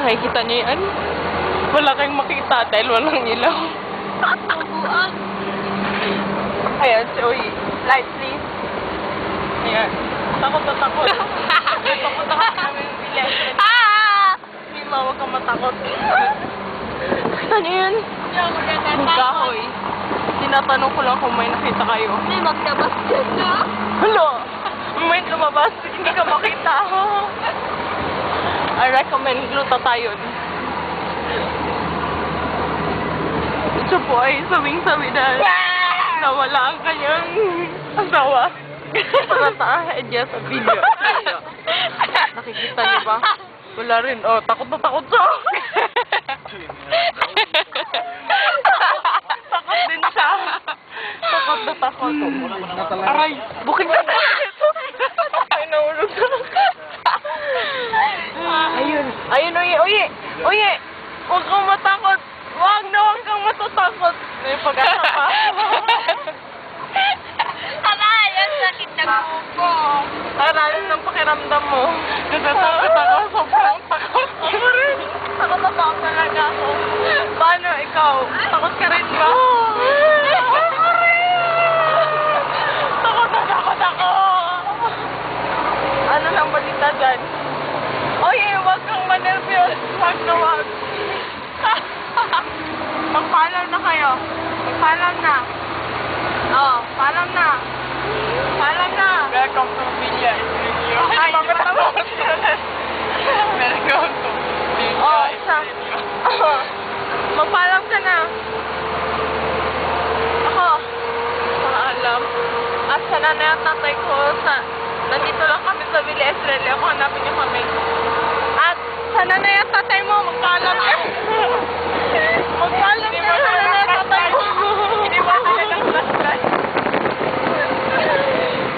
Nakikita niyo yan? Wala kayong makita dahil walang ilaw. Tubuan. Ayan, si Uy. Light, please. Ayan. Takot na takot. Papunta ka sa aming bilis. Hindi ma, huwag kang matakot. Kita niyo yun? Hindi ako natatakot. Yung kahoy. Tinatanong ko lang kung may nakita kayo. Hindi, magtabas dyan na. Hello! May lumabas. Hindi ka makita. I recommend glutathione. Ito po ay sawing-sawi dahil nawala ang kanyang asawa. Para niya sa video. Nakikita niyo ba? Wala rin. Oh, takot na takot siya. Takot din siya. Takot na takot. Aray, bukid ka na. Ay, naulog na. Ayun. Ayun, uye, uye. Uye, huwag kang matakot. Huwag kang matatakot. May pag-asa pa. Ayan, sakit ng buko. Aralan ng pakiramdam mo. Natatakot ako. Sobrang takot. Ako rin. Takot na takot talaga ako. Paano ikaw? Takot ka rin ba? Ako rin. Takot na takot ako. Ano nang balita dyan? Oye, huwag kang manervyos. Huwag na huwag. Magpaalam na kayo. Magpaalam na. Oo, paalam na. Paalam na. Welcome to Villa Estrelio. Ay, magkatapos. Welcome to Villa Estrelio. Magpaalam ka na. Ako. Paalam. At sa nanay at tatay ko, nandito lang kami sa Villa Estrelio. Ako, hanapin niyo kami. At sa nanay at tatay mo, magpaalam ka. Magpaalam ka sa nanay at tatay mo. Hindi ba sila ng flashlight?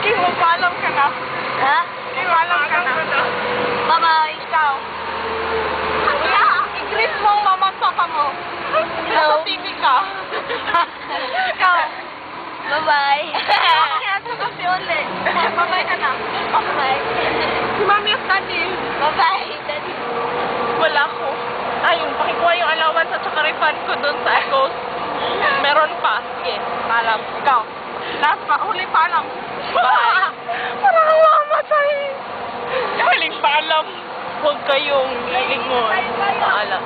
Kim, magpaalam ka na. Ha? Kim, magpaalam ka na. Bye-bye. Ikaw. I-greet mo ang mama at papa mo. Nasa TV ka. Ikaw. Bye-bye. Kaya ito kasi ulit. Bye-bye ka na. Bye-bye. Si mami at daddy. Bye-bye, Daddy. Wala ko. Ayun, pakikuha yung allowance at saka refund ko dun sa Echoes. Meron pa. Sige, paalam. Ikaw. Last pa. Huli paalam. Bye. Parang mamatay. Huling paalam. Huwag kayong lilingon. Paalam.